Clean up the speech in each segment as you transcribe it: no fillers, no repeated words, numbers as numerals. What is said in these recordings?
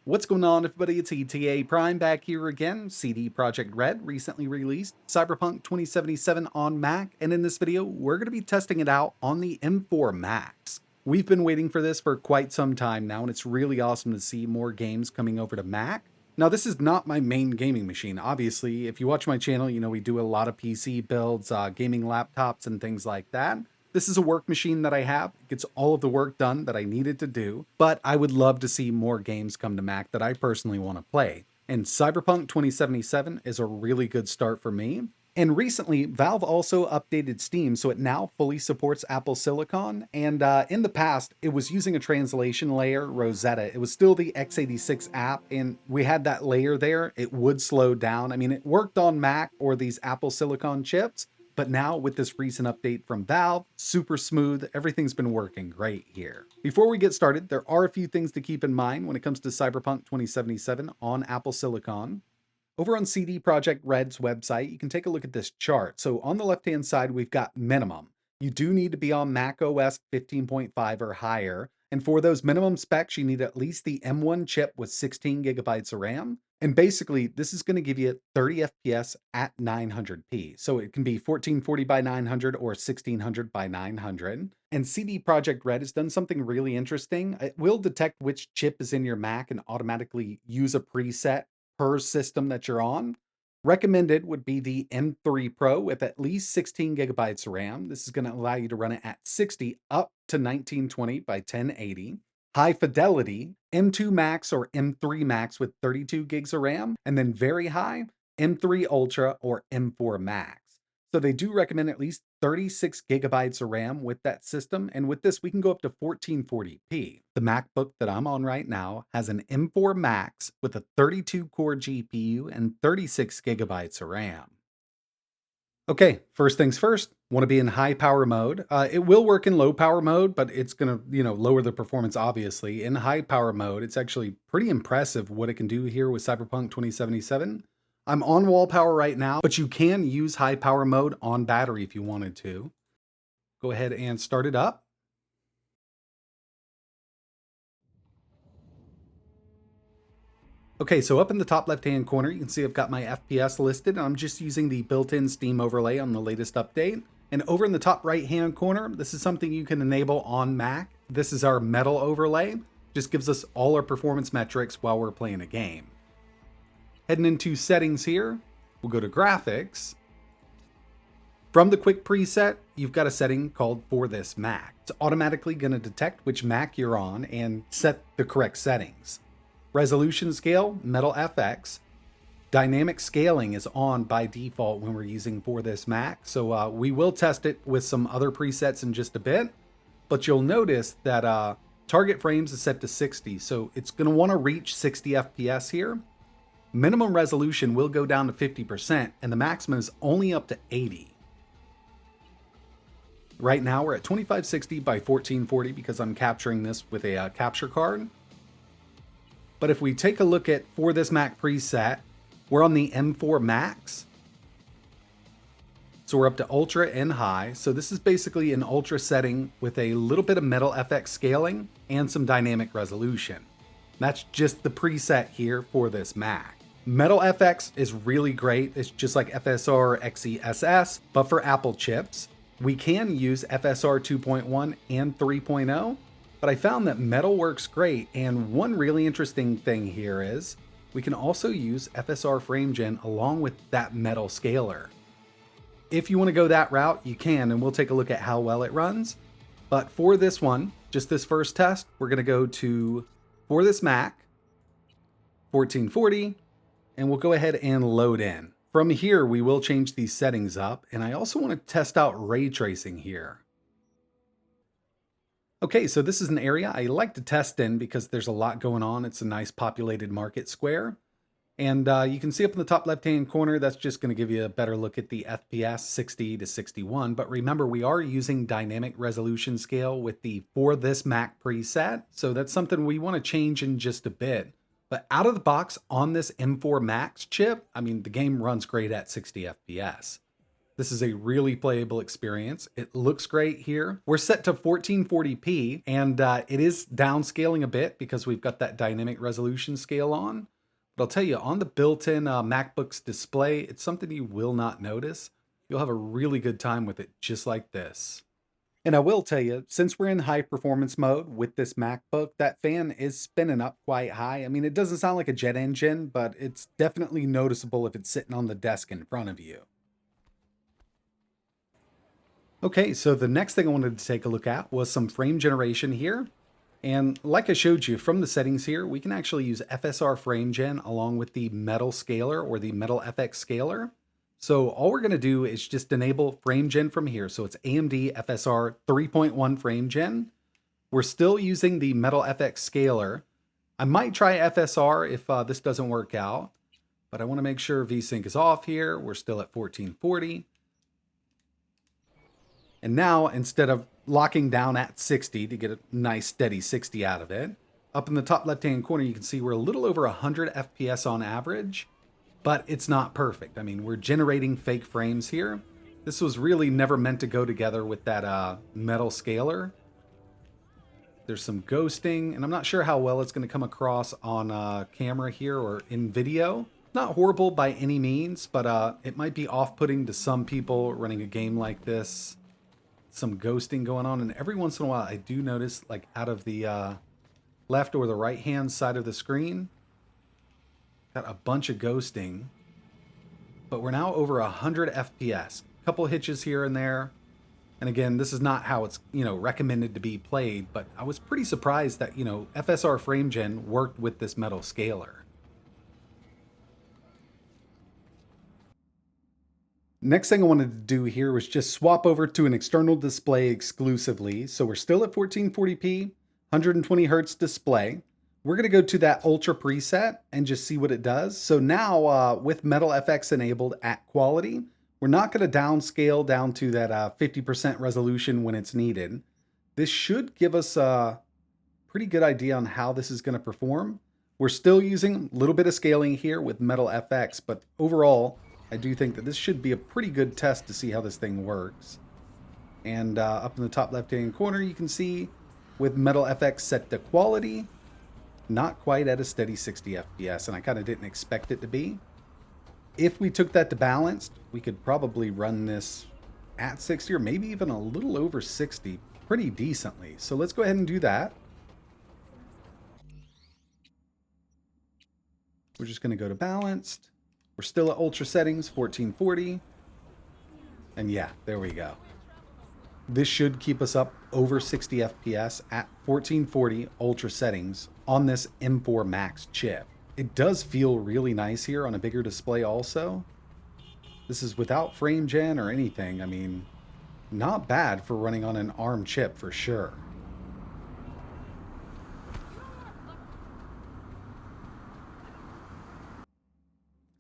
What's going on, everybody? It's ETA Prime back here again. CD Projekt Red recently released Cyberpunk 2077 on Mac, and in this video, we're going to be testing it out on the M4 Max. We've been waiting for this for quite some time now, and it's really awesome to see more games coming over to Mac. Now, this is not my main gaming machine. Obviously, if you watch my channel, you know we do a lot of PC builds, gaming laptops, and things like that. This is a work machine that I have. It gets all of the work done that I needed to do, but I would love to see more games come to Mac that I personally want to play. And Cyberpunk 2077 is a really good start for me. And recently, Valve also updated Steam so it now fully supports Apple Silicon. And in the past, it was using a translation layer, Rosetta. It was still the x86 app, and we had that layer there. It would slow down. I mean, it worked on Mac or these Apple Silicon chips, but now with this recent update from Valve, super smooth, everything's been working great here. Before we get started, there are a few things to keep in mind when it comes to Cyberpunk 2077 on Apple Silicon. Over on CD Projekt Red's website, you can take a look at this chart. So on the left-hand side, we've got minimum. You do need to be on Mac OS 15.5 or higher. And for those minimum specs, you need at least the M1 chip with 16 gigabytes of RAM. And basically, this is going to give you 30 FPS at 900p. So it can be 1440 by 900 or 1600 by 900. And CD Projekt Red has done something really interesting. It will detect which chip is in your Mac and automatically use a preset per system that you're on. Recommended would be the M3 Pro with at least 16 gigabytes of RAM. This is going to allow you to run it at 60 up to 1920 by 1080. High fidelity, M2 Max or M3 Max with 32 gigs of RAM, and then very high, M3 Ultra or M4 Max. So they do recommend at least 36 gigabytes of RAM with that system, and with this we can go up to 1440p. The MacBook that I'm on right now has an M4 Max with a 32-core GPU and 36 gigabytes of RAM. Okay, first things first, want to be in high power mode. It will work in low power mode, but it's going to, lower the performance obviously. In high power mode, it's actually pretty impressive what it can do here with Cyberpunk 2077. I'm on wall power right now, but you can use high power mode on battery if you wanted to. Go ahead and start it up. Okay, so up in the top left-hand corner, you can see I've got my FPS listed, and I'm just using the built-in Steam overlay on the latest update. And over in the top right-hand corner, this is something you can enable on Mac. This is our metal overlay. Just gives us all our performance metrics while we're playing a game. Heading into settings here, we'll go to graphics. From the quick preset, you've got a setting called for this Mac. It's automatically going to detect which Mac you're on and set the correct settings. Resolution scale, Metal FX. Dynamic scaling is on by default when we're using for this Mac, so we will test it with some other presets in just a bit, but you'll notice that target frames is set to 60, so it's going to want to reach 60 FPS here. Minimum resolution will go down to 50%, and the maximum is only up to 80. Right now we're at 2560 by 1440 because I'm capturing this with a capture card. But if we take a look at for this Mac preset, we're on the M4 Max. So we're up to Ultra and High. So this is basically an Ultra setting with a little bit of Metal FX scaling and some dynamic resolution. That's just the preset here for this Mac. Metal FX is really great. It's just like FSR or XeSS, but for Apple chips. We can use FSR 2.1 and 3.0. But I found that metal works great, and one really interesting thing here is we can also use FSR FrameGen along with that metal scaler. If you want to go that route, you can, and we'll take a look at how well it runs. But for this one, just this first test, we're going to go to, for this Mac, 1440, and we'll go ahead and load in. From here, we will change these settings up, and I also want to test out ray tracing here. Okay, so this is an area I like to test in because there's a lot going on. It's a nice populated market square. And you can see up in the top left-hand corner, that's just going to give you a better look at the FPS 60 to 61. But remember, we are using dynamic resolution scale with the for this Mac preset. So that's something we want to change in just a bit. But out of the box on this M4 Max chip, I mean, the game runs great at 60 FPS. This is a really playable experience. It looks great here. We're set to 1440p, and it is downscaling a bit because we've got that dynamic resolution scale on. But I'll tell you, on the built-in MacBook's display, it's something you will not notice. You'll have a really good time with it, just like this. And I will tell you, since we're in high performance mode with this MacBook, that fan is spinning up quite high. I mean, it doesn't sound like a jet engine, but it's definitely noticeable if it's sitting on the desk in front of you. Okay, so the next thing I wanted to take a look at was some frame generation here. And like I showed you from the settings here, we can actually use FSR frame gen along with the metal scaler or the metal FX scaler. So all we're going to do is just enable frame gen from here. So it's AMD FSR 3.1 frame gen. We're still using the metal FX scaler. I might try FSR if this doesn't work out, but I want to make sure VSync is off here. We're still at 1440. And now, instead of locking down at 60 to get a nice steady 60 out of it, up in the top left-hand corner, you can see we're a little over 100 FPS on average, but it's not perfect. I mean, we're generating fake frames here. This was really never meant to go together with that metal scaler. There's some ghosting, and I'm not sure how well it's going to come across on camera here or in video. Not horrible by any means, but it might be off-putting to some people running a game like this. Some ghosting going on, and every once in a while I do notice, like out of the left or the right hand side of the screen, got a bunch of ghosting, but we're now over 100 FPS. Couple hitches here and there, and again, this is not how it's recommended to be played, but I was pretty surprised that FSR frame gen worked with this metal scaler. Next thing I wanted to do here was just swap over to an external display exclusively. So we're still at 1440p, 120 hertz display. We're going to go to that Ultra preset and just see what it does. So now with Metal FX enabled at quality, we're not going to downscale down to that 50% resolution when it's needed. This should give us a pretty good idea on how this is going to perform. We're still using a little bit of scaling here with Metal FX, but overall, I do think that this should be a pretty good test to see how this thing works. And up in the top left-hand corner, you can see with Metal FX set to quality, not quite at a steady 60 FPS, and I kind of didn't expect it to be. If we took that to balanced, we could probably run this at 60 or maybe even a little over 60 pretty decently. So let's go ahead and do that. We're just going to go to balanced. We're still at ultra settings, 1440. And yeah, there we go. This should keep us up over 60 FPS at 1440 ultra settings on this M4 Max chip. It does feel really nice here on a bigger display also. This is without frame gen or anything. I mean, not bad for running on an ARM chip for sure.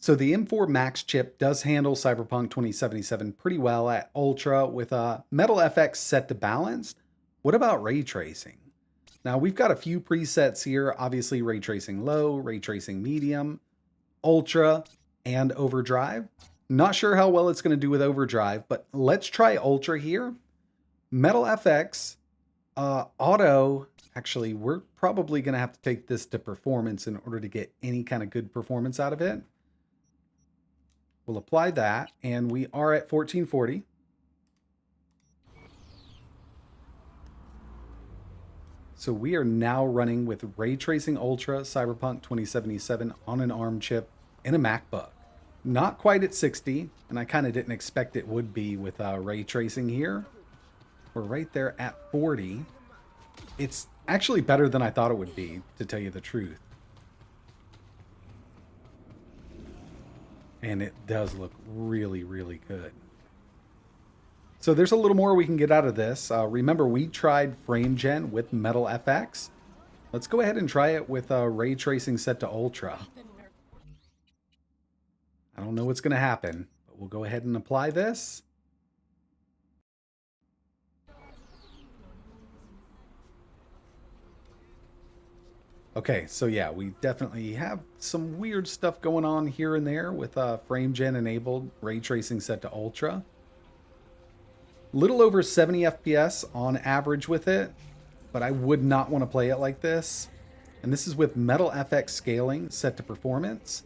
So the M4 Max chip does handle Cyberpunk 2077 pretty well at Ultra with a Metal FX set to balanced. What about ray tracing? Now we've got a few presets here, obviously ray tracing low, ray tracing medium, Ultra, and Overdrive. Not sure how well it's going to do with Overdrive, but let's try Ultra here. Metal FX, Auto, actually we're probably going to have to take this to performance in order to get any kind of good performance out of it. We'll apply that, and we are at 1440. So we are now running with Ray Tracing Ultra Cyberpunk 2077 on an ARM chip in a MacBook. Not quite at 60, and I kind of didn't expect it would be with ray tracing here. We're right there at 40. It's actually better than I thought it would be, to tell you the truth. And it does look really, really good. So there's a little more we can get out of this. Remember, we tried frame gen with Metal FX. Let's go ahead and try it with ray tracing set to Ultra. I don't know what's going to happen, but we'll go ahead and apply this. Okay, so yeah, we definitely have some weird stuff going on here and there with frame gen enabled, ray tracing set to Ultra. Little over 70 FPS on average with it, but I would not want to play it like this. And this is with Metal FX scaling set to performance.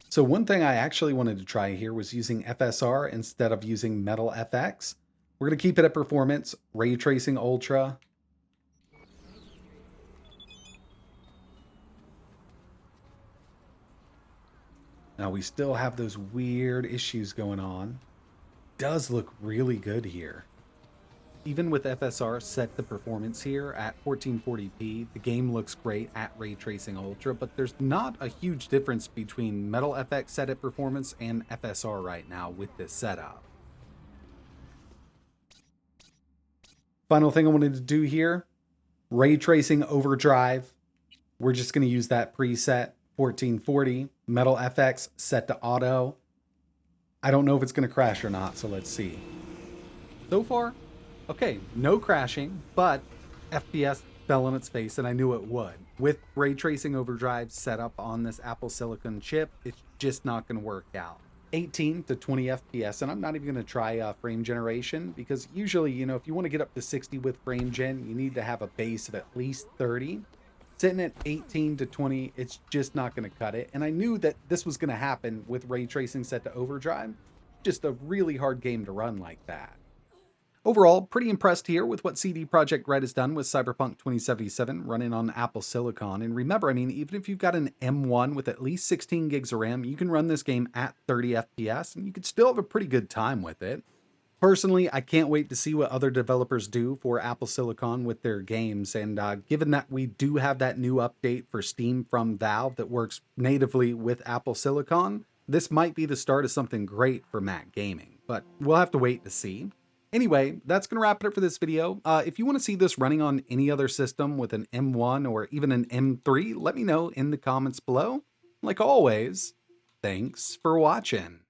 So one thing I actually wanted to try here was using FSR instead of using Metal FX. We're going to keep it at performance, Ray Tracing Ultra. Now we still have those weird issues going on. Does look really good here. Even with FSR set to performance here at 1440p, the game looks great at Ray Tracing Ultra, but there's not a huge difference between Metal FX set at performance and FSR right now with this setup. Final thing I wanted to do here, Ray Tracing Overdrive. We're just going to use that preset, 1440, Metal FX set to auto. I don't know if it's going to crash or not, so let's see. So far, okay, no crashing, but FPS fell on its face, and I knew it would. With Ray Tracing Overdrive set up on this Apple Silicon chip, it's just not going to work out. 18 to 20 FPS, and I'm not even going to try frame generation, because usually, you know, if you want to get up to 60 with frame gen, you need to have a base of at least 30. Sitting at 18 to 20, it's just not going to cut it. And I knew that this was going to happen with Ray Tracing set to Overdrive. Just a really hard game to run like that. Overall, pretty impressed here with what CD Projekt Red has done with Cyberpunk 2077 running on Apple Silicon. And remember, I mean, even if you've got an M1 with at least 16 gigs of RAM, you can run this game at 30 FPS and you could still have a pretty good time with it. Personally, I can't wait to see what other developers do for Apple Silicon with their games, and given that we do have that new update for Steam from Valve that works natively with Apple Silicon, this might be the start of something great for Mac gaming, but we'll have to wait to see. Anyway, that's going to wrap it up for this video. If you want to see this running on any other system with an M1 or even an M3, let me know in the comments below. Like always, thanks for watching.